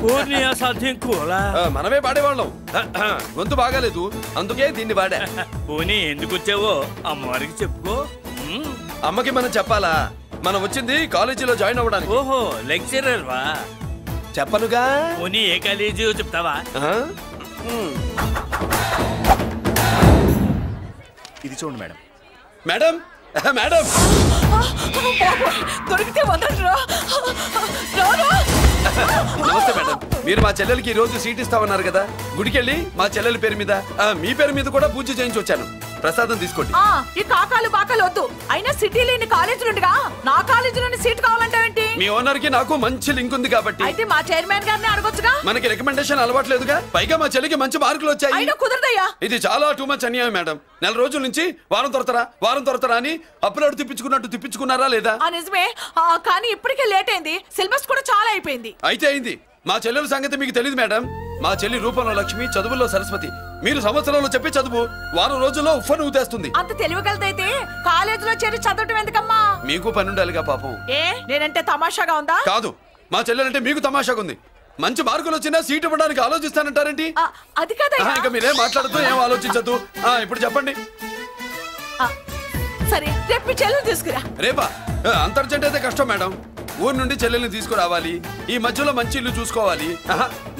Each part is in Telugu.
పూర్ణి అసాధ్యం కూలా మనమే పాడేవాళ్ళం. గొంతు బాగాలేదు, అందుకే దీన్ని పాడా. పోనీ ఎందుకు వచ్చావో అమ్మవారికి చెప్పుకో. అమ్మకి మనం చెప్పాలా? మనం వచ్చింది కాలేజీలో జాయిన్ అవ్వడానికి. ఓహో, లెక్చరర్ వా? చెప్పనుగా. పోనీ ఏ కాలేజీ చెప్తావా? ఇది చూడండి మేడం. మేడం మేడం దొరికితే వదలరా. నమస్తే మేడం. మీరు మా చెల్లెలకి ఈ రోజు సీట్ ఇస్తామన్నారు కదా, గుడికెళ్ళి మా చెల్లెల పేరు మీద మీ పేరు మీద కూడా పూజ చేయించి వచ్చాను. ప్రసాదం తీసుకోండి. ఈ కాకాలు బాకాలు వద్దు. అయినా సిటీలో ఇన్ని కాలేజీలుండగా నా కాలేజీలోని సీట్ కావాలంటావేంటి? మీ ఓనర్ కి నాకు మంచి లింక్ ఉంది కాబట్టి. అయితే మా చైర్మన్ గారిని అడగొచ్చుగా. మనకి రికమెండేషన్ అలవాట్లేదుగా, పైగా మా చెల్లికి మంచి మార్కులు వచ్చాయి. అయినా కుదరదయ్యా. ఇది చాలా టూ మచ్ అన్యాయం మేడం. నెల రోజుల నుంచి వారం తొరతరా అని అప్లోడ్ తిప్పించుకున్నట్టు తిప్పించుకున్నారా లేదా? నిజమే, కానీ ఇప్పటికే లేట్ అయింది. సిలబస్ కూడా చాలా అయిపోయింది. అయితే అయింది. మా చెల్లెల సంగతి మీకు తెలియదు మేడం. మా చెల్లి రూపంలో లక్ష్మి, చదువుల్లో సరస్వతి. మీరు సంవత్సరంలో చెప్పి చదువు వారం రోజుల్లో ఉఫ్ఫను ఊతేస్తుంది. అంత తెలివిగలదైతే కాలేజీలో చేరి చదవటం ఎందుకమ్మా? మీకు పని ఉండాలిగా పాపం. నేనంటే తమాషాగా ఉందా? కాదు, మా చెల్లెలంటే మీకు తమాషాగా ఉంది. మంచి మార్కులు వచ్చినా సీట్ ఇవ్వడానికి ఆలోచిస్తానంటారేంటి? అది కాదా. ఇంకా మీరేం మాట్లాడుతూ ఏం ఆలోచించద్దు. ఇప్పుడు చెప్పండి. సరే, రేపు మీ చెల్లెలు తీసుకురా. రేపా? అంత అర్జెంట్ అయితే కష్టం మేడం. ఊరు నుండి చెల్లెల్ని తీసుకురావాలి, ఈ మధ్యలో మంచి ఇల్లు చూసుకోవాలి.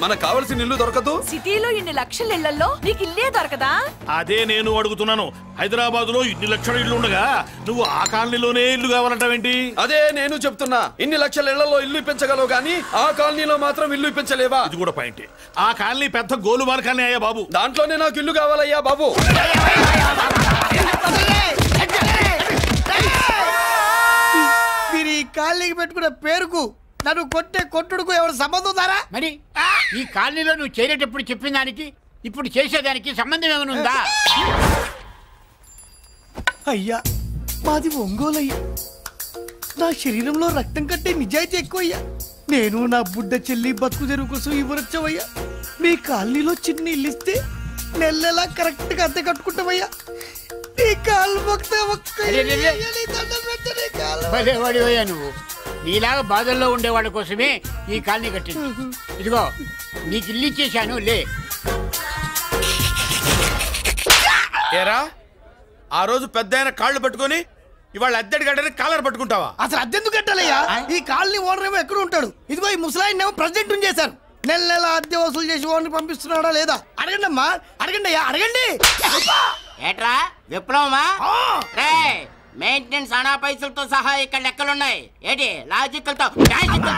మనకు కావాల్సిన ఇల్లు దొరకదు. సిటీలో ఇన్ని లక్షల ఇళ్లలో నీకు ఇల్లే దొరకదా? అదే నేను అడుగుతున్నాను. హైదరాబాద్ లో ఇన్ని లక్షల ఇల్లు ఉండగా నువ్వు ఆ కాలనీలోనే ఇల్లు కావాలంటావేంటి? అదే నేను చెప్తున్నా. ఇన్ని లక్షల ఇళ్లలో ఇల్లు ఇప్పించగలవు గానీ ఆ కాలనీలో మాత్రం ఇల్లు ఇప్పించలేవా? ఇది కూడా పాయింట్. ఆ కాలనీ పెద్ద గోలుమార్ కాలనీ అయ్యా బాబు. దాంట్లోనే నాకు ఇల్లు కావాలయ్యా బాబు. మీరు ఈ కాలనీకి పెట్టుకున్న పేరుకు నన్ను కొట్టే కొట్టుడుకు ఎవరు సంబంధం ఉందారా? మరి ఈ కాలనీలో నువ్వు చేరేటప్పుడు చెప్పిన దానికి ఇప్పుడు చేసేదానికి సంబంధం ఏమైనా ఉందా? అయ్యా, మాది ఒంగోలయ్యా. నా శరీరంలో రక్తం కట్టే నిజాయితీ ఎక్కువయ్యా. నేను నా బుడ్డ చెల్లి బతుకు తెరువు కోసం ఇవ్వరొచ్చవయ్యా. మీ కాలనీలో చిన్న ఇల్లు ఇస్తే నెలలా కరెక్ట్ గా అద్దె కట్టుకుంటామయ్యా. భలేవాడివయ్యా నువ్వు. నీలాగా బాధల్లో ఉండేవాళ్ళ కోసమే ఈ కాలనీ కట్టింది. ఇదిగో నీకు ఇల్లు ఇచ్చేశాను, లే. ఏరా, ఆ రోజు పెద్ద కాళ్ళు పట్టుకొని ఇవాళ అద్దెడి గడ్డని కాలర్ పట్టుకుంటావా? అసలు అద్దెందుకు కట్టాలయ్యా? ఈ కాలనీ ఓనర్ ఏమో ఎక్కడ ఉంటాడు? ఇదిగో ఈ ముసలాయిన్ ఏమో ప్రెసిడెంట్ చేశారు. నెల నెల అద్దె వసూలు చేసి ఓనర్ పంపిస్తున్నాడా లేదా? అడగండి అమ్మా, అడగండి అయ్యా, అడగండి. ఏట్రా విప్లవమా? మెయింటెనెన్స్ అనా పైసలతో సహా ఇక్కడ లెక్కలున్నాయి. ఏంటి లాజికల్ తో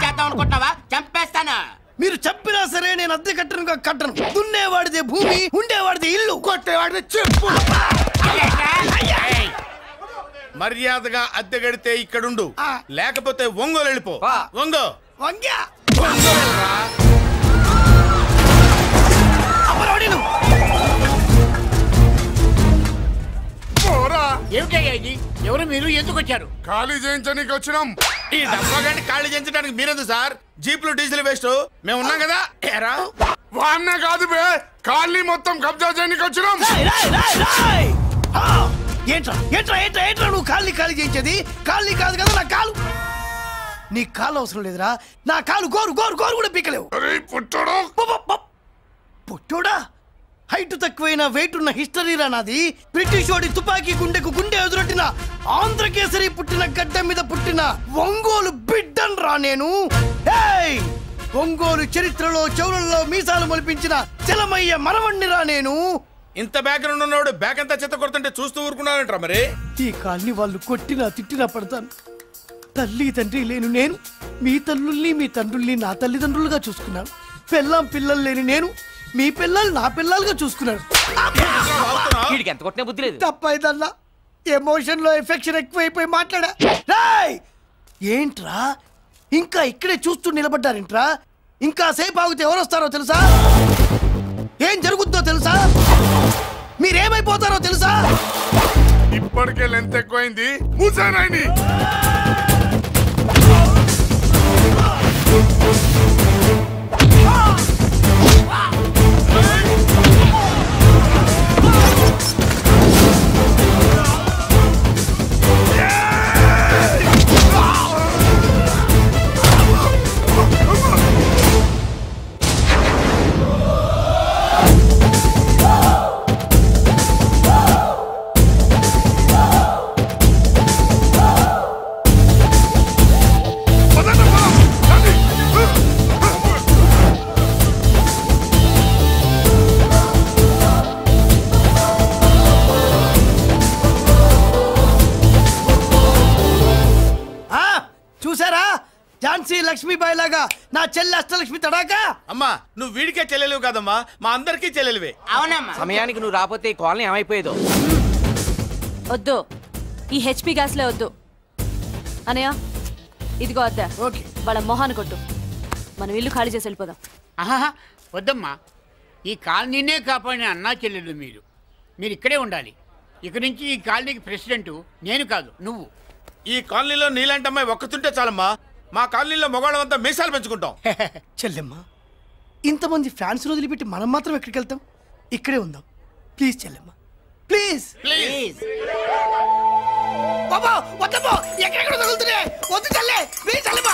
చేద్దాం అనుకుంటున్నావా? చంపేస్తాను. మీరు చెప్పినా సరే నేను అద్దె కట్టను. దున్నేవాడిదే భూమి, ఉండేవాడిదే ఇల్లు, కొట్టేవాడిదే చెప్పు. మర్యాదగా అద్దె గడితే ఇక్కడుండు, లేకపోతే ఒంగోలు వెళ్ళిపో. ఒంగో వంగ్యా ఏమిటయ్యా ఇది? ఎవరు మీరు? ఎందుకు వచ్చారు? ఖాళీ చేయించడానికి వచ్చినాం. ఈ డబ్బా గంట ఖాళీ చేయించడానికి మీరెందుకు సార్? జీప్లు డీజిల్ వేస్ట్, మేము ఉన్నాం కదా. ఏరా వాన్న కాదు బే, ఖాళీ మొత్తం కబ్జా చేయడానికి వచ్చినాం. ఏంట్రా నువ్వు ఖాళీ చేయించేది? ఖాళీ కాదు కదా నా కాలు. నీ కాలు అవసరం లేదురా, నా కాలు గోరు కూడా పీకలేవు. పుట్టోడా, హైట్ తక్కువైన వెయిట్ ఉన్న హిస్టరీరా నాది. బ్రిటిష్ వాడి తుపాకీ గుండెకు గుండె ఎదురొట్టిన ఆంధ్రకేసరి పుట్టిన గడ్డ మీద పుట్టిన ఒంగోలు బిడ్డన్ రా నేను. ఒంగోలు చరిత్రలో చౌరల్లో మీసాలు మొలిపించిన చలమయ్య మనవణ్ణిరా నేను. ఇంత బ్యాక్గ్రౌండ్ ఉన్నవాడు బ్యాక్ అంతా చెత్త కొడుతుంటే చూస్తూ ఊరుకున్నారంట. మరి ఈ కాల్ని వాళ్ళు కొట్టినా తిట్టినా పడతాను. తల్లి తండ్రి లేను నేను మీ తల్లుల్ని మీ తండ్రుల్ని నా తల్లిదండ్రులుగా చూసుకున్నాను. పెళ్ళాం పిల్లలు లేని నేను మీ పిల్లలు నా పిల్లలుగా చూసుకున్నాను. తప్పైదల్లా ఎమోషన్ లో ఎఫెక్షన్ ఎక్కువైపోయి మాట్లాడా. ఏంట్రా ఇంకా ఇక్కడే చూస్తూ నిలబడ్డారేంట్రా? ఇంకా సేపు ఆగితే ఎవరు వస్తారో తెలుసా? ఏం జరుగుద్దో తెలుసా? మీరేమైపోతారో తెలుసా? ఇప్పటికే లెంత్ ఎక్కువైంది. మూసానాయని నా చెల్లి అష్టలక్ష్మి తడాకా. అమ్మా నువ్వు వీడికే చెల్లెలివి కాదమ్మా, మా అందరికీ చెల్లెలివే. అవునమ్మా. సమయానికి నువ్వు రాకపోతే ఈ కాలనీ ఏమైపోయేదో. వద్దు, ఈ హెచ్పి గ్యాస్లే వద్దు. అనయ్య ఇదిగో అద్దా. ఓకే. వాళ్ళ మొహాన్ని కొట్టు. మనం ఇల్లు ఖాళీ చేసి వెళ్ళిపోదాం. ఆహా వద్దమ్మా, ఈ కాలనీనే కాపాడిన అన్నా చెల్లెలు మీరు ఇక్కడే ఉండాలి. ఇక నుంచి ఈ కాలనీకి ప్రెసిడెంట్ నేను కాదు, నువ్వు. ఈ కాలనీలో నీలాంటి అమ్మాయి ఒక్కతుంటే చాలమ్మా, మా కాలనీలో మగవాళ్ళంతా మీసాలు పెంచుకుంటాం. చెల్లెమ్మ, ఇంతమంది ఫ్యాన్స్ వదిలిపెట్టి మనం మాత్రం ఎక్కడికి వెళ్తాం? ఇక్కడే ఉందాం ప్లీజ్ చెల్లెమ్మ, ప్లీజ్. బాబా వద్దమ్మా, ఎక్కడెక్కడ తగులుతున్నాయి, వద్దు చెల్లె, ప్లీజ్ చెల్లెమ్మ.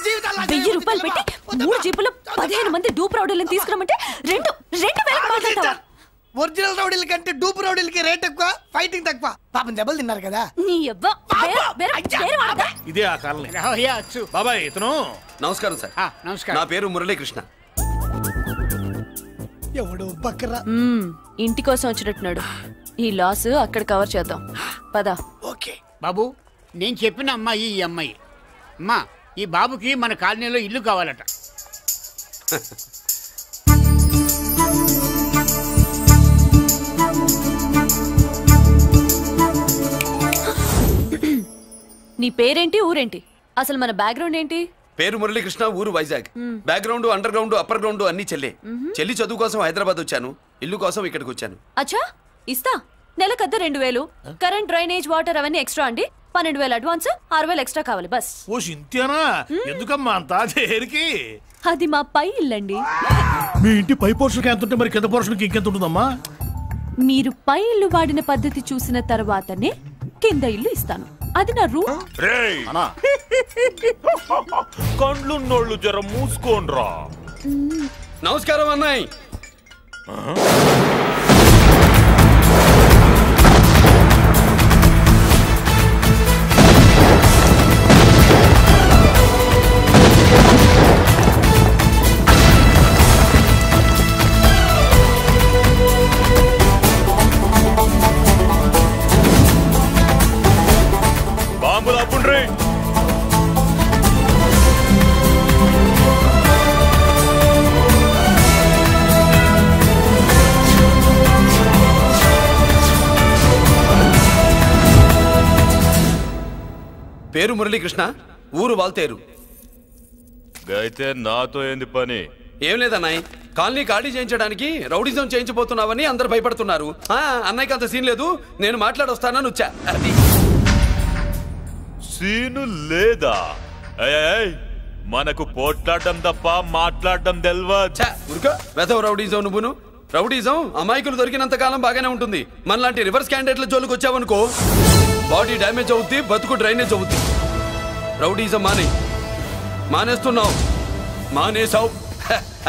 జీవితాలు 1000 రూపాయలు పెట్టి 3 జీపులు 15 మంది డూప్ రౌడీలను తీసుకురామంటే 2000 మాట్లాడతావా? ఒరిజినల్ రౌడీల కంటే డూప్ రౌడీలకి రేట్ ఎక్కువ, ఫైటింగ్ తక్కువ. పాపం దెబ్బలు తిన్నారు కదా. నీ అవ్వ ఇదే ఆ కాలనీ. రావయ్యా అచ్చు. బాబాయ్ ఇతను. నమస్కారం సార్. నమస్కారం. నా పేరు మురళీకృష్ణ. ఎవడు బక్కరా. ఇంటి కోసం వచ్చినట్టున్నాడు. ఈ లాస్ అక్కడ కవర్ చేద్దాం పద. ఓకే బాబు, నేను చెప్పిన అమ్మాయి ఈ అమ్మాయి. అమ్మా, ఈ బాబుకి మన కాలనీలో ఇల్లు కావాలట. నీ పేరేంటి, ఊరేంటి, అసలు మన బ్యాక్గ్రౌండ్ ఏంటి? పేరు మురళీకృష్ణ, ఊరు Vizag. Background, under ground, upper ground అన్ని చెల్లి. చెల్లి చదువు కోసం హైదరాబాద్ వచ్చాను, ఇల్లు కోసం ఇక్కడికి వచ్చాను. అచ్చా, ఇస్తా. నెలకద్ద 2000, కరెంట్, డ్రైనేజ్, వాటర్ అవన్నీ ఎక్స్ట్రా అండి. 12,000 అడ్వాన్స్, 6,000 ఎక్స్ట్రా కావాలి బస్. ఓ సింతేనా? ఎందుకమ్మా అంతా దేనికి? అది మా పై ఇల్లండి. మీ ఇంటి పై పోర్షన్కి ఎంత ఉంటే మరి కింద పోర్షన్కి ఇంకెంత ఉంటుందమ్మా? మీరు పై ఇల్లు వాడిన పద్ధతి చూసిన తర్వాతనే కింద ఇల్లు ఇస్తాను. అది నా రూమ్. కండ్లున్నోళ్ళు జర మూసుకోండ్రా. నమస్కారం అన్నాయ్. బాంబులు అప్పుండ్రీ. పేరు మురళీకృష్ణ, ఊరు వాల్తేరు. అయితే నాతో ఏంది పని? ఏం లేదన్నాయ్, కాలనీ ఖాళీ చేయించడానికి రౌడిజం చేయించబోతున్నావని అందరు భయపడుతున్నారు. అన్నయ్యకి అంత సీన్ లేదు, నేను మాట్లాడొస్తానని వచ్చా. అది సీను లేదా? మనకు పోట్లాడడం తప్ప మాట్లాడడం తెల్వా. వెధవ రౌడీజం నువ్వును. రౌడీజం అమాయకులు దొరికినంత కాలం బాగానే ఉంటుంది. మనలాంటి రివర్స్ క్యాండిడేట్ల జోలికి వచ్చావనుకో బాడీ డ్యామేజ్ అవుద్ది, బతుకు డ్రైనేజ్ అవుద్ది. రౌడీజం మానేస్తున్నావు, మానేసావు.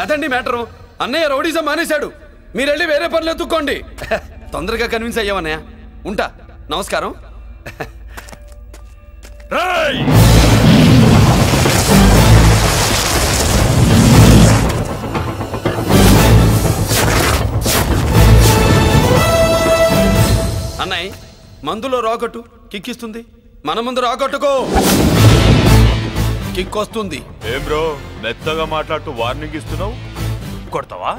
అదండి మ్యాటరు. అన్నయ్య రౌడీజం మానేశాడు, మీరెళ్ళి వేరే పనులు ఎత్తుక్కోండి. తొందరగా కన్విన్స్ అయ్యావన్నయ్య. ఉంటా, నమస్కారం. అన్నయ్య, మందులో రాకట్టు కిక్కిస్తుంది, మన ముందు రాకట్టుకో కిక్ వస్తుంది. ఏం బ్రో మెత్తగా మాట్లాడుతూ వార్నింగ్ ఇస్తున్నావు? కొడతావా?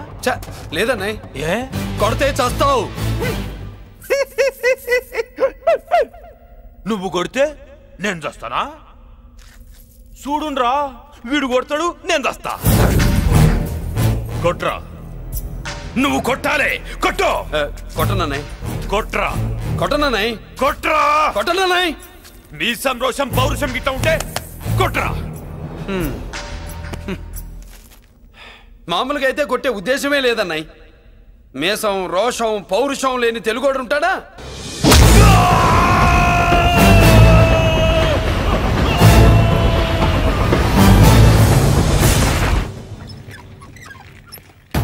లేదన్నయ్య, ఏ కొడితే చస్తావు. నువ్వు కొడితే నేను చస్తానా? చూడుండ్రా, వీడు కొడతాడు, నేను చస్తా. కొట్రా, నువ్వు కొట్టాలే. కొట్టు. కొట్టనన్నాయ్, కొట్రా. కొట్టనన్నాయ్, కొట్రా. కొట్టనన్నాయ్. నీ సంరోషం పౌరుషం గిట్ట ఉంటే కొట్రా. మామూలుగా అయితే కొట్టే ఉద్దేశమే లేదన్నాయ్. మేషం, రోషం, పౌరుషం లేని తెలుగోడు ఉంటాడా?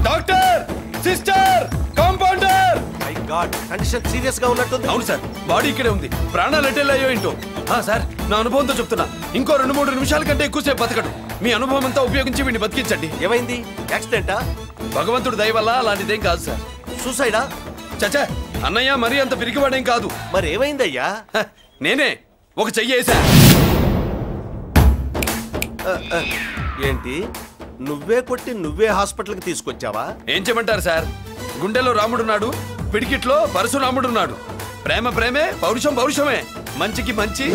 Doctor, sister, compounder. My God, condition serious గా ఉన్నట్టుంది. అవును సార్, బాడీ ఇక్కడే ఉంది, ప్రాణాలు ఎట్టెళ్ళాయో ఏంటో. సార్, నా అనుభవంతో చెప్తున్నా, ఇంకో 2-3 నిమిషాల కంటే ఎక్కువసేపు బతకడు. మీ అనుభవం అంతా ఉపయోగించి వీడిని బతికించండి. ఏమైంది? యాక్సిడెంటా? భగవంతుడు దయ వల్ల అలాంటిదేం కాదు సార్. సూసైడా? చచ్చా, అన్నయ్య మరీ అంత పిరికివాడేం కాదు. మరి ఏమైందయ్యా? నేనే ఒక చెయ్యి వేసా. ఏంటి నువ్వే కొట్టి నువ్వే హాస్పిటల్కి తీసుకొచ్చావా? ఏం చేయమంటారు సార్, గుండెలో రాముడున్నాడు, పిడికిట్లో పరశురాముడున్నాడు. ప్రేమ ప్రేమే, పౌరుషం పౌరుషమే, మంచికి మంచి,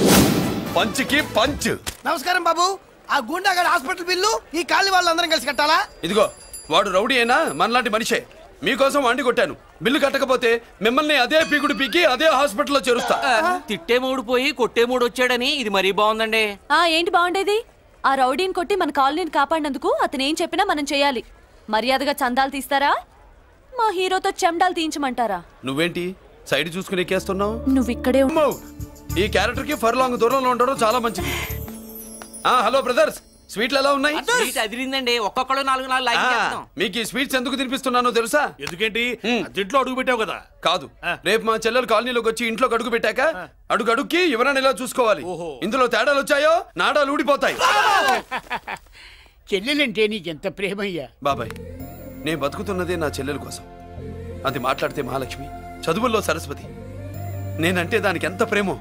పంచికి పంచ్. నమస్కారం బాబు. ఆ గుండాగడ్ హాస్పిటల్ బిల్లు ఈ కాలి వాళ్ళందరం కలిసి కట్టాలా? ఇదిగో వాడు రౌడీ అయినా మనలాంటి మనిషే. మీకోసం వండి కొట్టాను. బిల్లు కట్టకపోతే మిమ్మల్ని అదే పీకుడు పీకి అదే హాస్పిటల్లో చేరుస్తా. తిట్టే మూడు పోయి కొట్టే మూడు వచ్చాడని ఇది మరీ బాగుందండి. ఏంటి బాగుండేది? ఆ రౌడీని కొట్టి మన కాలనీని కాపాడినందుకు అతను ఏం చెప్పినా మనం చేయాలి. మర్యాదగా చందాలు తీస్తారా, మా హీరోతో చెండాలు తీయించమంటారా? నువ్వేంటి సైడ్ చూసుకుని ఎక్కేస్తున్నావు? నువ్వు ఇక్కడే ఈ క్యారెక్టర్ కి ఫర్ లాంగ్ దూరంలో ఉండడం చాలా మంచిది. హలో బ్రదర్స్, స్వీట్లు ఎలా ఉన్నాయి? అదిరిందండి, ఒక్కొక్కడు 4 లైక్ చేస్తాం. మీకు ఈ స్వీట్స్ ఎందుకు తినిపిస్తున్నానో తెలుసా? ఎందుకేంటి ఇంట్లో అడుగు పెట్టావు కదా? కాదు, రేపు మా చెల్లెలు కాలనీలోకి వచ్చి ఇంట్లోకి అడుగు పెట్టాక అడుగుకి ఎవరైనా ఇలా చూసుకోవాలి. ఇందులో తేడాలు వచ్చాయో నాడాలు ఊడిపోతాయి. చెల్లెలంటే నీకెంత ప్రేమయ్యా? బాబాయ్, నేను బతుకుతున్నదే నా చెల్లెల కోసం. అది మాట్లాడితే మహాలక్ష్మి, చదువుల్లో సరస్వతి. నేనంటే దానికి ఎంత ప్రేమో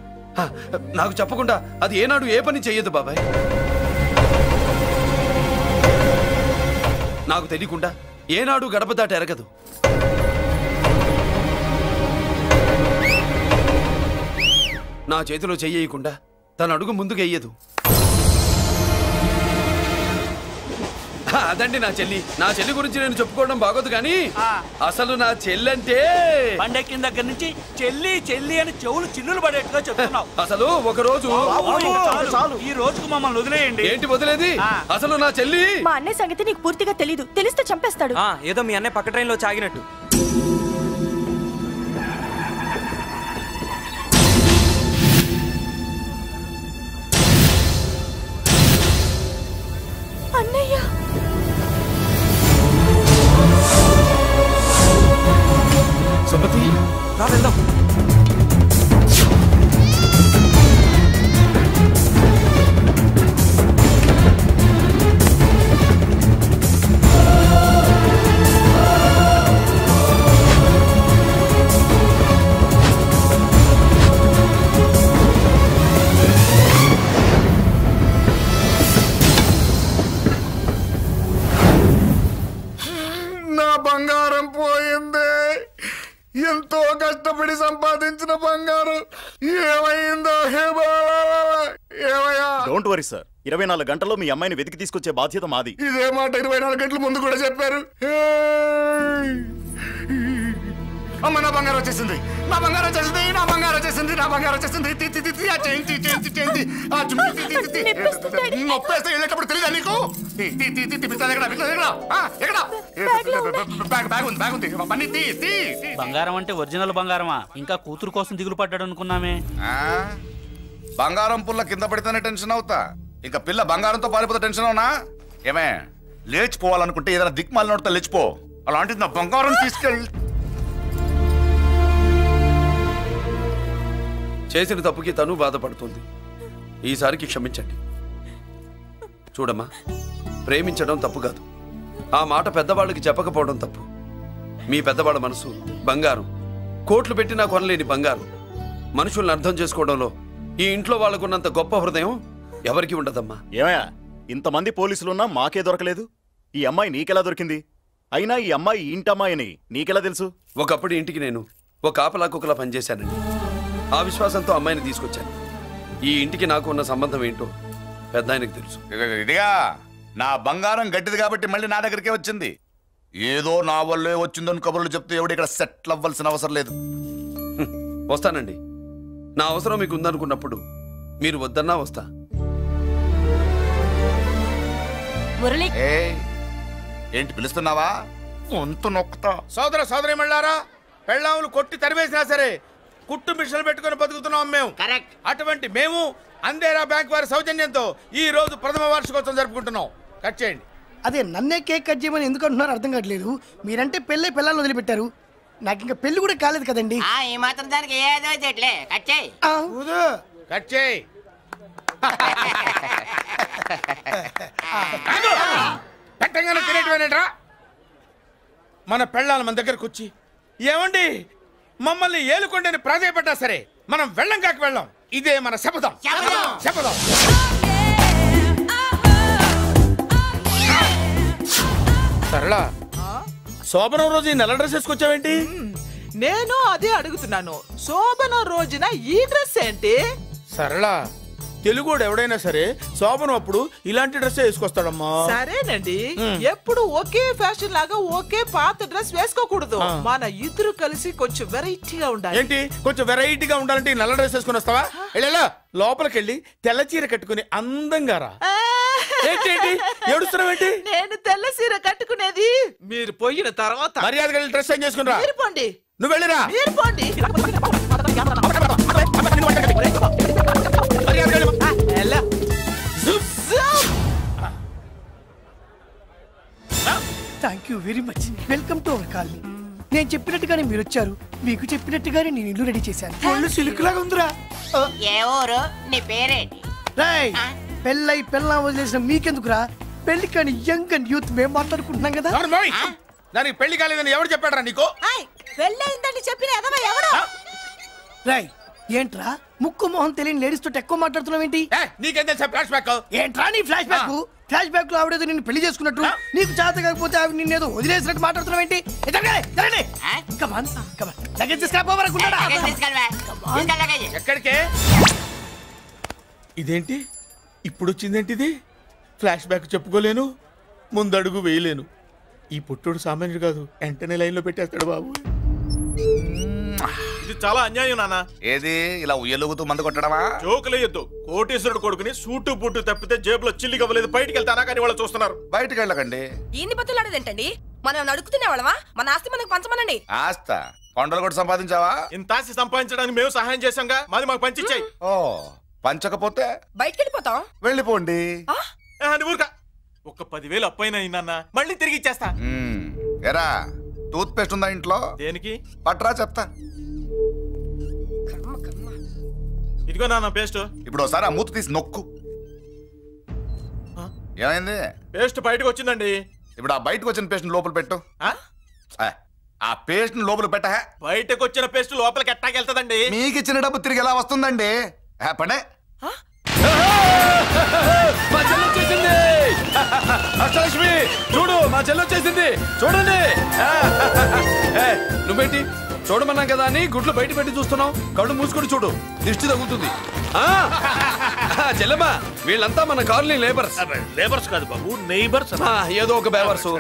నాకు చెప్పకుండా అది ఏనాడు ఏ పని చెయ్యదు బాబాయ్. నాకు తెలియకుండా ఏనాడు గడప దాట ఎరగదు. నా చేతిలో చెయ్యకుండా తన అడుగు ముందుకు వెయ్యదు. అదండి నా చెల్లి. నా చెల్లి గురించి నేను చెప్పుకోవడం బాగోదు కానీ అసలు నా చెల్లంటే పండెక్కిన దగ్గర నుంచి చెల్లి చెల్లి అని చెవులు చిల్లులు పడేట్టుగా చెప్తున్నావు. అసలు ఒక రోజు ఈ రోజుకు మమ్మల్ని వదిలేయండి. ఏంటి వదిలేది? అసలు నా చెల్లి. మా అన్నయ్య సంగతి నీకు పూర్తిగా తెలీదు. తెలిస్తే చంపేస్తాడు. ఏదో మీ అన్నయ్య పక్క ట్రైన్ లో చాగినట్టు. అన్నయ్య సుమతి, రా వెళ్దాం. నా బంగారం పోయింది. ఎంతో కష్టపడి సంపాదించిన బంగారం ఏమైందో? ఏమయ్యా? డోంట్ వరీ సార్, 24 గంటల్లో మీ అమ్మాయిని వెతికి తీసుకొచ్చే బాధ్యత మాది. ఇదే మాట 24 గంటల ముందు కూడా చెప్పారు. అమ్మ, నా బంగారం వచ్చేసింది, నా బంగారం వచ్చేసింది, నా బంగారం వచ్చేసింది, నా బంగారం వచ్చేసింది. నొప్పేస్తే వెళ్ళేటప్పుడు తెలియదా నీకు? బంగారం అంటే ఒరిజినల్ బంగారమా? ఇంకా కూతురు కోసం దిగులు పడ్డాడు అనుకున్నామే. బంగారం పుల్ల కింద పడితేనే టెన్షన్ అవుతా, ఇంకా పిల్ల బంగారంతో పారిపోతే టెన్షన్ అవునా? ఏమే, లేచిపోవాలనుకుంటే ఏదైనా దిక్మాల నోడితే లేచిపో. అలాంటిది నా బంగారం తీసుకెళ్ళి. చేసిన తప్పుకి తను బాధపడుతుంది. ఈసారికి క్షమించండి. చూడమ్మా, ప్రేమించడం తప్పు కాదు. ఆ మాట పెద్దవాళ్ళకి చెప్పకపోవడం తప్పు. మీ పెద్దవాళ్ళ మనసు బంగారం, కోట్లు పెట్టినా కొనలేని బంగారం. మనుషుల్ని అర్థం చేసుకోవడంలో ఈ ఇంట్లో వాళ్ళకున్నంత గొప్ప హృదయం ఎవరికి ఉండదమ్మా. ఏమయ్యా, ఇంతమంది పోలీసులున్నా మాకే దొరకలేదు. ఈ అమ్మాయి నీకెలా దొరికింది? అయినా ఈ అమ్మాయి ఇంటమ్మాయి అని నీకెలా తెలుసు? ఒకప్పుడు ఇంటికి నేను ఒక కాపలా కుక్కలా పనిచేశానండి. ఆ విశ్వాసంతో అమ్మాయిని తీసుకొచ్చాను. ఈ ఇంటికి నాకు ఉన్న సంబంధం ఏంటో పెద్ద ఆయనకు తెలుసు. ఇదిగా నా బంగారం గట్టిది కాబట్టి మళ్ళీ నా దగ్గరికే వచ్చింది. ఏదో నా వల్లే వచ్చిందని కబుర్లు చెప్తే ఎవడు ఇక్కడ సెటిల్ అవ్వాల్సిన అవసరం లేదు. వస్తానండి. నా అవసరం మీకు ఉందనుకున్నప్పుడు మీరు వద్దన్నా వస్తా. ఏంటి పిలుస్తున్నావా? గొంతు నొక్కుతా. సోదర సోదరి మళ్ళారా, పెళ్ళాములు కొట్టి తరివేసినా సరే కుట్టు మిషన్లు పెట్టుకుని బతుకుతున్నాం మేము. కరెక్ట్. అటువంటి మేము అందేరా బ్యాంక్ వారి సౌజన్యంతో ఈ రోజు ప్రథమ వార్షికోత్సవం జరుపుకుంటున్నాం. కట్ చేయండి. అదే నన్నే కేక్ కట్ చేయమని ఎందుకు అంటున్నారు అర్థం కావట్లేదు. మీరంటే పెళ్ళై పిల్లల్ని వదిలిపెట్టారు, నాకు ఇంకా పెళ్లి కూడా కాలేదు కదండి. ఈ మాత్రం దానికి ఏదో చెట్లే కట్ చేయి. కట్ చేయి. పెట్టంగానే తినేటివేనేట్రా? మన పెళ్ళాలు మన దగ్గరకు వచ్చి ఏమండి మమ్మల్ని ఏలుకొండని ప్రాధాయపడ్డా సరే మనం వెళ్ళం కాక వెళ్ళం. ఇదే మన శపథం. శపథం. సరళ శోభనం రోజు ఈ నల్ల డ్రెస్ వేసుకొచ్చావేంటి? నేను అదే అడుగుతున్నాను. శోభనం రోజున ఈ డ్రెస్ ఏంటి? సరళ తెలుగుడు ఎవడైనా సరే శోభనం అప్పుడు ఇలాంటి డ్రెస్ వేసుకొస్తాడమ్మా. సరేనండి, ఎప్పుడు ఒకే ఫ్యాషన్ లాగా ఒకే పాత డ్రెస్ వేసుకోకూడదు. మన ఇద్దరు కలిసి కొంచెం వెరైటీగా ఉండాలి. ఏంటి కొంచెం వెరైటీగా ఉండాలంటే నల్ల డ్రెస్ వేసుకుని వస్తావా? వెళ్ళా లోపలికి వెళ్ళి తెల్ల చీర కట్టుకుని అందంగా రా. ఏంటి ఏడుస్తున్నావేంటి? నేను తెల్ల చీర కట్టుకునేది మీరు పోయిన తర్వాత. మర్యాదగా వెళ్ళి డ్రెస్ చేంజ్ చేసుకుని రా. మీరు పోండి. నువ్వు వెళ్ళిరా. మీరు పోండి. Thank you very much. Welcome to our colony. నేను చెప్పినట్టుగానే మీరు వచ్చారు, మీకు చెప్పినట్టుగానే నేను ఇల్లు రెడీ చేశాను. ఒళ్ళు సిల్క్ లాగా ఉందిరా. ఏ ఊరు? నీ పేరేంటి? రాయ్ పెళ్ళై పెళ్ళ వదిలేసిన మీకెందుకురా? పెళ్లి కాని యంగ్ అండ్ యూత్ మేము మాట్లాడుకుంటున్నాం కదా. దానికి పెళ్లి కాలేదని ఎవరు చెప్పాడరా నీకు? పెళ్ళయిందని చెప్పిన ఎదవ ఎవడు? రాయ్ ఏంట్రా ముక్కు మొహం తెలియని లేడీస్ తోటి ఎక్కువ మాట్లాడుతున్నావు ఏంటి? నీకేం తెలుసా ఫ్లాష్ బ్యాక్? ఏంట్రా నీ ఫ్లాష్ బ్యాక్? ఫ్లాష్ బ్యాక్ లో ఆవిడేదో నిన్ను పెళ్లి చేసుకున్నట్టు, నీకు చేత కాకపోతే ఆవిడ నిన్నేదో వదిలేసినట్టు మాట్లాడుతున్నావు ఏంటి? ఎక్కడికే? ఇదేంటి ఇప్పుడు వచ్చిందేంటి? ఇది ఫ్లాష్ బ్యాక్ చెప్పుకోలేను, ముందడుగు వేయలేను. ఈ పుట్టుడు సామాన్యుడు కాదు, వెంటనే లైన్ లో పెట్టేస్తాడు బాబు. ఇది చాలా అన్యాయం నాన్న. ఏది ఇలా ఉయ్యలుగుతూ మందు కొట్టడమా? జోకులేయొద్దు. కోటేశ్వరుడు కొడుకుని సూటు బుట్టు తప్పితే జేబులో చిల్లి కవ్వలేదు, బయటికి వెళ్తానా కానీ వాళ్ళు చూస్తున్నారు. బయటికి వెళ్ళకండి. ఈయన్ని బతులాడేదేంటండి? మనం నడుకుతునే వాళ్ళమా? మన ఆస్తి మనకు పంచమనండి. ఆస్త కొండలు కూడా సంపాదించావా? ఇంత ఆస్తి సంపాదించడానికి మేము సహాయం చేశాంగా, మాది మాకు పంచిచ్చాయి. ఓ పంచకపోతే బయటికి వెళ్ళిపోతాం. వెళ్ళిపోండి. ఊరుకా. ఒక 10,000 అప్పైనా నాన్న, మళ్ళీ తిరిగి ఇచ్చేస్తా. ఎరా టూత్ పేస్ట్ ఉందా ఇంట్లో? దేనికి? పట్రా చెప్తా. ఇదిగో నాన్న పేస్ట్. ఇప్పుడు ఒకసారి ఆ మూత తీసి నొక్కు. ఏమైంది? పేస్ట్ బయటకు వచ్చిందండి. ఇప్పుడు ఆ బయటకు వచ్చిన పేస్ట్ లోపల పెట్టు. ఆ పేస్ట్ లోపల పెట్ట. బయటకు వచ్చిన పేస్ట్ లోపలికి ఎట్టాకెళ్తదండి? మీకు ఇచ్చిన డబ్బు తిరిగి ఎలా వస్తుందండి? పడే మా చెల్లి వచ్చేసింది. అష్టలక్ష్మి చూడు, మా చెల్లి వచ్చేసింది. చూడండి. నువ్వేంటి చూడమన్నా కదా అని గుడ్లు బయట పెట్టి చూస్తున్నావు? కళ్ళు మూసుకొని చూడు, దిష్టి తగ్గుతుంది. చెల్లెమ్మా వీళ్ళంతా మన కాలనీ లేబర్స్. లేబర్స్ కాదు బాబు, నైబర్స్. ఏదో ఒక బేవర్సు.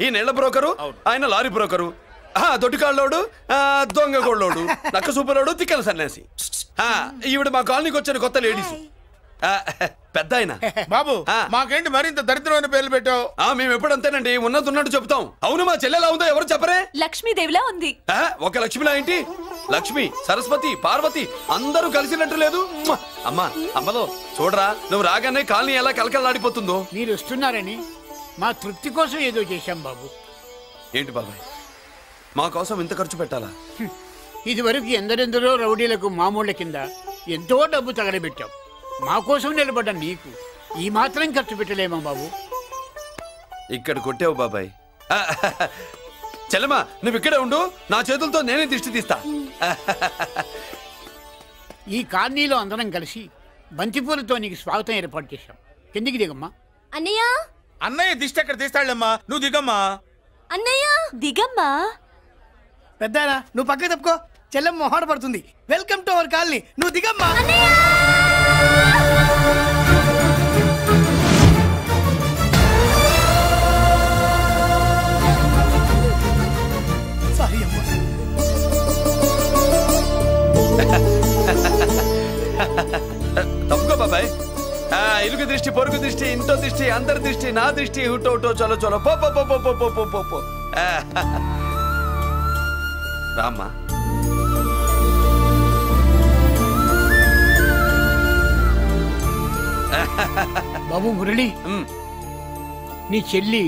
ఈ నెల బ్రోకరు, ఆయన లారీ బ్రోకరు, దొడ్డికాళ్ళోడు, దొంగ గోళ్ళోడు, నక్క సూపరోడు, తిక్కల సన్యాసి. ఈవిడ మా కాలనీకి వచ్చిన కొత్త లేడీస్. పెద్ద ఆయన. బాబు మాకేంటి మరింత దరిద్రమైన పేర్లు పెట్టావు? మేము ఎప్పుడంతేనండి, ఉన్నది ఉన్నట్టు చెప్తాం. అవును, మా చెల్లెలా ఉందో ఎవరు చెప్పరే? లక్ష్మీదేవిలా ఉంది. ఒక లక్ష్మిలా ఏంటి? లక్ష్మి, సరస్వతి, పార్వతి అందరూ కలిసినట్టు లేదు. అమ్మా అమ్మలో చూడరా, నువ్వు రాగానే కాలనీ ఎలా కలకలాడిపోతుందో. మీరు వస్తున్నారని మా తృప్తి కోసం ఏదో చేశాం బాబు. ఏంటి బాబాయ్, మా కోసం ఇంత ఖర్చు పెట్టాలా? ఇదివరకు ఎందరెందరో రౌడీలకు మామూళ్ళ కింద ఎంతో డబ్బు తగలబెట్టాం. మా కోసం నిలబడ్డ నీకు ఈ మాత్రం ఖర్చు పెట్టలేమా బాబు? ఇక్కడ కొట్టావు బాబాయ్. చెల్లెమ్మా నువ్వు ఇక్కడే ఉండు, నా చేతులతో నేనే దిష్టి తీస్తా. ఈ కాలనీలో అందరం కలిసి బంతిపూలతో నీకు స్వాగతం ఏర్పాటు చేశాం. కిందికి దిగమ్మా. అన్నయ్య అన్నయ్య దిష్టి ఎక్కడ తీస్తాడమ్మా? నువ్వు దిగమ్మా. అన్నయ్య దిగమ్మా. పెద్దారా నువ్వు పక్కకి తప్పుకో, చెల్లెమ్మ మొహాట పడుతుంది. వెల్కమ్ టు అవర్ కాలనీ, నువ్వు దిగమ్మా. సారీ అమ్మా. తప్పుకో బాబాయ్. ఇరుగు దృష్టి, పొరుగు దృష్టి, ఇంటో దృష్టి, అందరి దృష్టి, నా దృష్టి, హుటో హుటో చలో చలో పో పో పో పో పో పో పో. రామ్మా. బాబు మురళి, నీ చెల్లి